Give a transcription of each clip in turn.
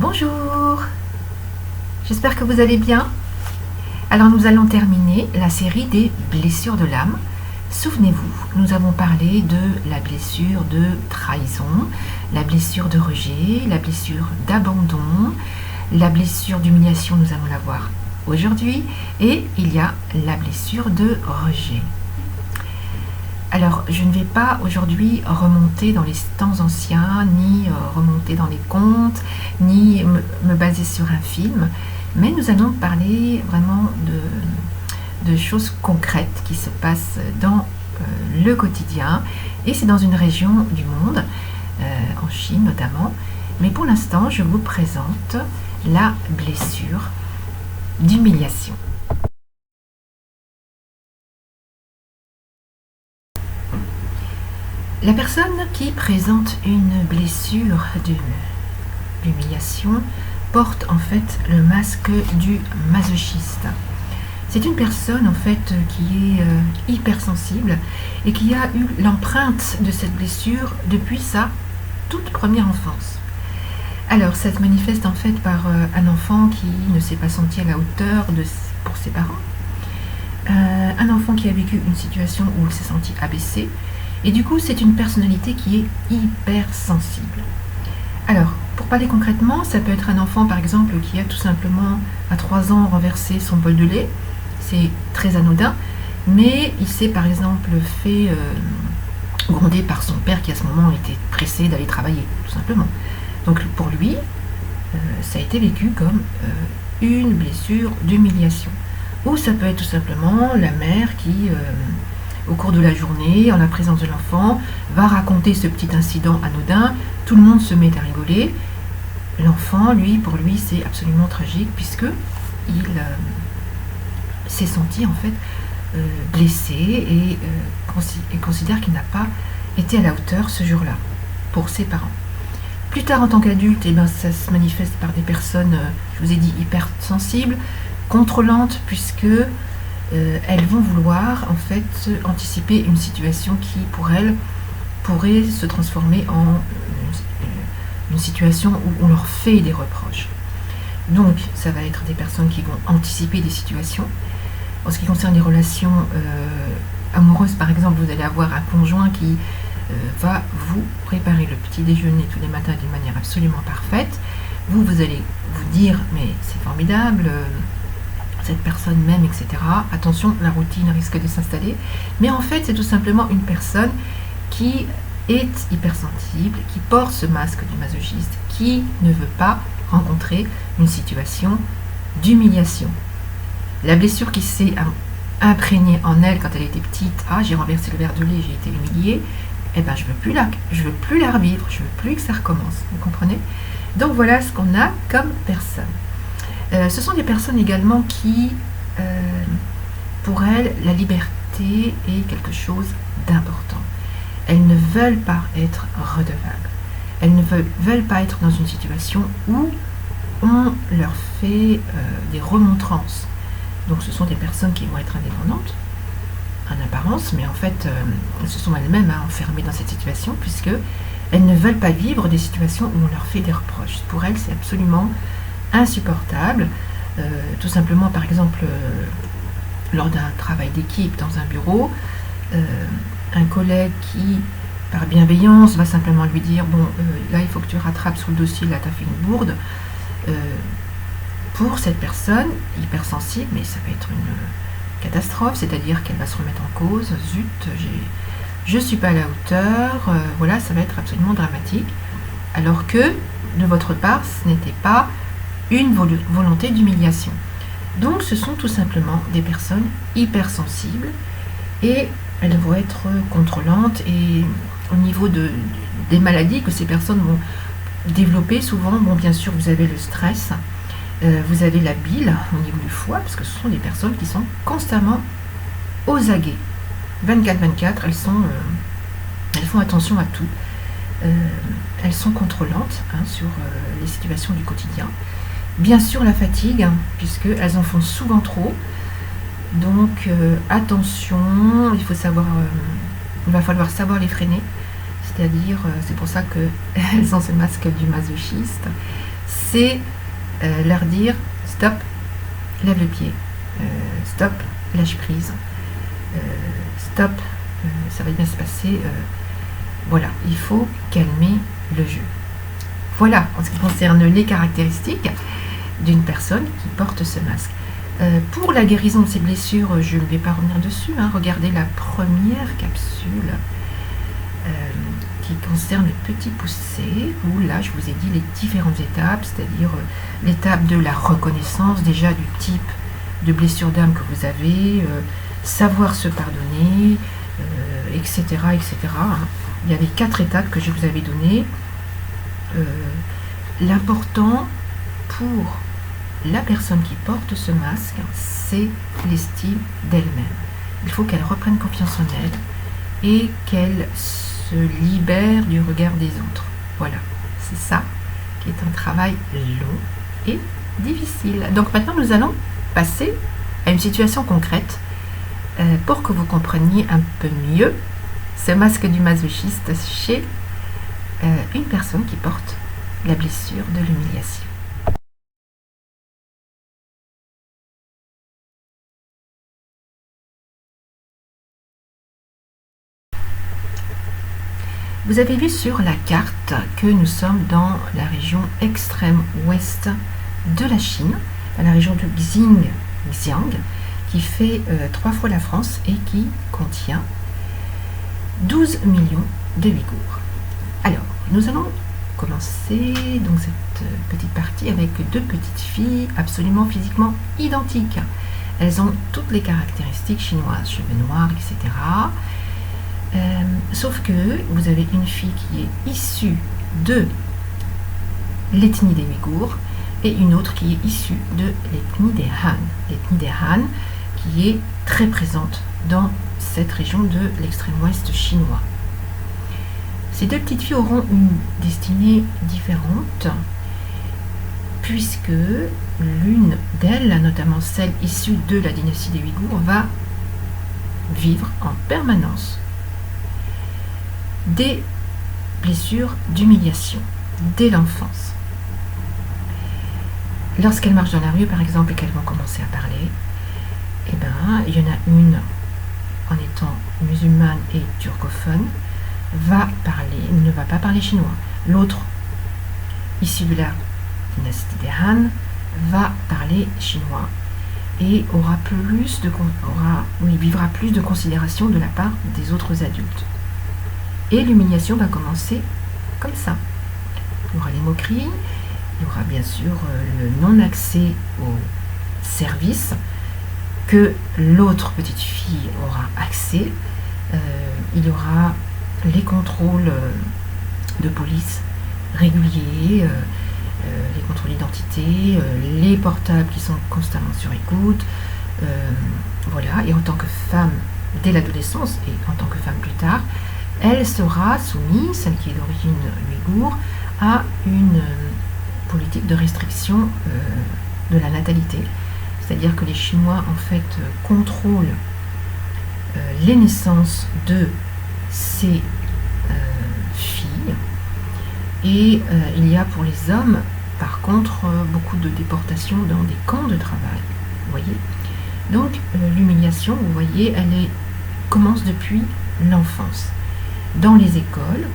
Bonjour, j'espère que vous allez bien. Alors nous allons terminer la série des blessures de l'âme. Souvenez-vous, nous avons parlé de la blessure de trahison, la blessure de rejet, la blessure d'abandon, la blessure d'humiliation, nous allons la voir aujourd'hui, et il y a la blessure de rejet. Alors, je ne vais pas aujourd'hui remonter dans les temps anciens, ni remonter dans les contes, ni me baser sur un film, mais nous allons parler vraiment de choses concrètes qui se passent dans le quotidien, et c'est dans une région du monde, en Chine notamment, mais pour l'instant, je vous présente la blessure d'humiliation. La personne qui présente une blessure d'humiliation porte en fait le masque du masochiste. C'est une personne en fait qui est hypersensible et qui a eu l'empreinte de cette blessure depuis sa toute première enfance. Alors ça se manifeste en fait par un enfant qui ne s'est pas senti à la hauteur pour ses parents, un enfant qui a vécu une situation où il s'est senti abaissé. Et du coup, c'est une personnalité qui est hypersensible. Alors, pour parler concrètement, ça peut être un enfant, par exemple, qui a tout simplement, à 3 ans, renversé son bol de lait. C'est très anodin, mais il s'est, par exemple, fait gronder par son père qui, à ce moment, était pressé d'aller travailler, tout simplement. Donc, pour lui, ça a été vécu comme une blessure d'humiliation. Ou ça peut être tout simplement la mère qui... au cours de la journée, en la présence de l'enfant, va raconter ce petit incident anodin, tout le monde se met à rigoler. L'enfant, pour lui, c'est absolument tragique puisque il s'est senti en fait blessé et considère qu'il n'a pas été à la hauteur ce jour-là pour ses parents. Plus tard, en tant qu'adulte, ça se manifeste par des personnes, je vous ai dit, hypersensibles, contrôlantes, puisque elles vont vouloir en fait anticiper une situation qui pour elles pourrait se transformer en une situation où on leur fait des reproches. Donc ça va être des personnes qui vont anticiper des situations. En ce qui concerne les relations amoureuses, par exemple, vous allez avoir un conjoint qui va vous préparer le petit déjeuner tous les matins d'une manière absolument parfaite. Vous allez vous dire mais c'est formidable, cette personne m'aime, etc. Attention, la routine risque de s'installer. Mais en fait, c'est tout simplement une personne qui est hypersensible, qui porte ce masque du masochiste, qui ne veut pas rencontrer une situation d'humiliation. La blessure qui s'est imprégnée en elle quand elle était petite, j'ai renversé le verre de lait, j'ai été humiliée, je veux plus la revivre, je veux plus que ça recommence. Vous comprenez? Donc voilà ce qu'on a comme personne. Ce sont des personnes également qui, pour elles, la liberté est quelque chose d'important. Elles ne veulent pas être redevables. Elles ne veulent pas être dans une situation où on leur fait des remontrances. Donc ce sont des personnes qui vont être indépendantes, en apparence, mais en fait, elles se sont elles-mêmes enfermées dans cette situation, puisque elles ne veulent pas vivre des situations où on leur fait des reproches. Pour elles, c'est absolument insupportable, tout simplement par exemple lors d'un travail d'équipe dans un bureau, un collègue qui par bienveillance va simplement lui dire là il faut que tu rattrapes sur le dossier, là tu as fait une bourde. Pour cette personne hypersensible, mais ça peut être une catastrophe, c'est-à-dire qu'elle va se remettre en cause, zut, je suis pas à la hauteur, voilà, ça va être absolument dramatique, alors que de votre part ce n'était pas une volonté d'humiliation. Donc ce sont tout simplement des personnes hypersensibles et elles vont être contrôlantes, et au niveau des maladies que ces personnes vont développer souvent, bien sûr vous avez le stress, vous avez la bile au niveau du foie, parce que ce sont des personnes qui sont constamment aux aguets. 24/24, elles font attention à tout. Elles sont contrôlantes sur les situations du quotidien. Bien sûr la fatigue, puisqu'elles en font souvent trop. Donc attention, il va falloir savoir les freiner. C'est-à-dire, c'est pour ça qu'elles ont ce masque du masochiste. c'est leur dire stop, lève le pied, stop, lâche prise, stop, ça va bien se passer, voilà, il faut calmer le jeu. Voilà en ce qui concerne les caractéristiques d'une personne qui porte ce masque. Pour la guérison de ces blessures, je ne vais pas revenir dessus, hein. Regardez la première capsule qui concerne le petit poussé, où là je vous ai dit les différentes étapes, c'est-à-dire l'étape de la reconnaissance déjà du type de blessure d'âme que vous avez, savoir se pardonner, etc., etc. Hein. Il y avait 4 étapes que je vous avais données. L'important pour la personne qui porte ce masque, c'est l'estime d'elle-même. Il faut qu'elle reprenne confiance en elle et qu'elle se libère du regard des autres. Voilà, c'est ça qui est un travail long et difficile. Donc maintenant, nous allons passer à une situation concrète pour que vous compreniez un peu mieux ce masque du masochiste chez une personne qui porte la blessure de l'humiliation. Vous avez vu sur la carte que nous sommes dans la région extrême ouest de la Chine, dans la région de Xinjiang, qui fait 3 fois la France et qui contient 12 millions de Ouïghours. Alors, nous allons commencer donc cette petite partie avec 2 petites filles absolument physiquement identiques. Elles ont toutes les caractéristiques chinoises, cheveux noirs, etc. Sauf que vous avez une fille qui est issue de l'ethnie des Ouïghours et une autre qui est issue de l'ethnie des Han. L'ethnie des Han qui est très présente dans cette région de l'extrême ouest chinois. Ces 2 petites filles auront une destinée différente puisque l'une d'elles, notamment celle issue de la dynastie des Ouïghours, va vivre en permanence des blessures d'humiliation dès l'enfance. Lorsqu'elles marchent dans la rue, par exemple, et qu'elles vont commencer à parler, eh ben, il y en a une, en étant musulmane et turcophone, ne va pas parler chinois. L'autre, issue de la dynastie des Han, va parler chinois et vivra plus de considération de la part des autres adultes. Et l'humiliation va commencer comme ça. Il y aura les moqueries, il y aura bien sûr le non-accès au service que l'autre petite fille aura accès. Il y aura les contrôles de police réguliers, les contrôles d'identité, les portables qui sont constamment sur écoute. Voilà, et en tant que femme dès l'adolescence et en tant que femme plus tard, elle sera soumise, celle qui est d'origine ouïghour, à une politique de restriction de la natalité. C'est-à-dire que les Chinois, en fait, contrôlent les naissances de ces filles. Et il y a pour les hommes, par contre, beaucoup de déportations dans des camps de travail. Vous voyez ? Donc, l'humiliation, vous voyez, commence depuis l'enfance. Dans les écoles,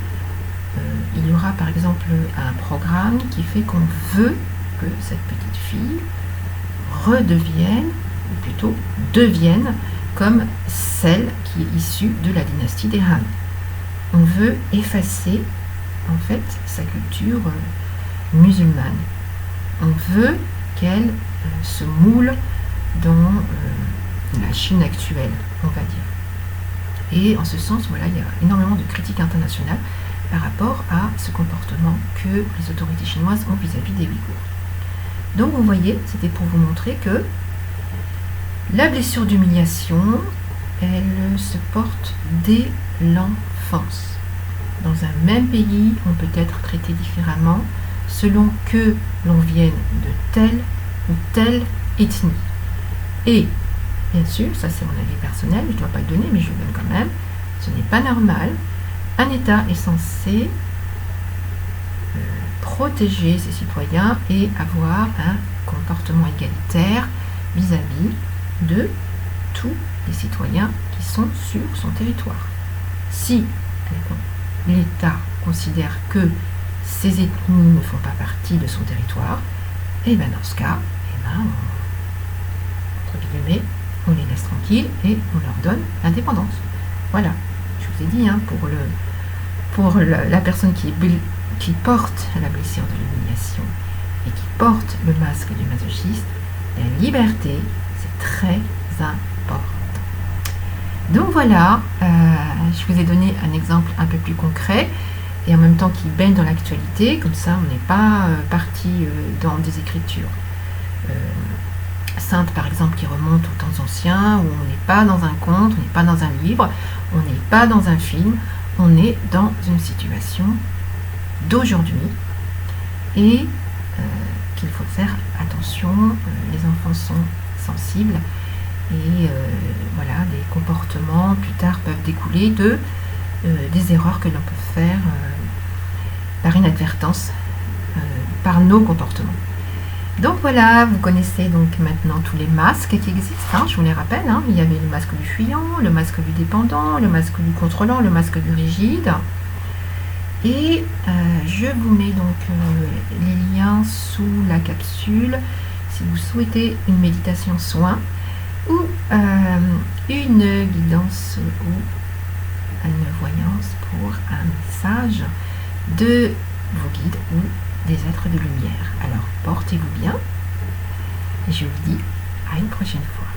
il y aura par exemple un programme qui fait qu'on veut que cette petite fille redevienne, ou plutôt devienne, comme celle qui est issue de la dynastie des Han. On veut effacer en fait sa culture musulmane. On veut qu'elle se moule dans la Chine actuelle, on va dire. Et en ce sens, voilà, il y a énormément de critiques internationales par rapport à ce comportement que les autorités chinoises ont vis-à-vis des Ouïghours. Donc vous voyez, c'était pour vous montrer que la blessure d'humiliation, elle se porte dès l'enfance. Dans un même pays, on peut être traité différemment selon que l'on vienne de telle ou telle ethnie. Et bien sûr, ça c'est mon avis personnel, je ne dois pas le donner, mais je le donne quand même. Ce n'est pas normal. Un État est censé protéger ses citoyens et avoir un comportement égalitaire vis-à-vis de tous les citoyens qui sont sur son territoire. Si l'État considère que ces ethnies ne font pas partie de son territoire, et bien dans ce cas, entre guillemets, on les laisse tranquilles et on leur donne l'indépendance. Voilà, je vous ai dit, pour la personne qui porte la blessure de l'humiliation et qui porte le masque du masochiste, la liberté, c'est très important. Donc voilà, je vous ai donné un exemple un peu plus concret et en même temps qui baigne dans l'actualité, comme ça on n'est pas parti dans des écritures saintes par exemple qui remontent aux temps anciens, où on n'est pas dans un conte, on n'est pas dans un livre, on n'est pas dans un film, on est dans une situation d'aujourd'hui et qu'il faut faire attention, les enfants sont sensibles et voilà, des comportements plus tard peuvent découler de des erreurs que l'on peut faire par inadvertance, par nos comportements. Donc voilà, vous connaissez donc maintenant tous les masques qui existent, je vous les rappelle, il y avait le masque du fuyant, le masque du dépendant, le masque du contrôlant, le masque du rigide. Et je vous mets donc les liens sous la capsule si vous souhaitez une méditation soin ou une guidance ou une voyance pour un message de vos guides ou des êtres de lumière. Alors portez-vous bien et je vous dis à une prochaine fois.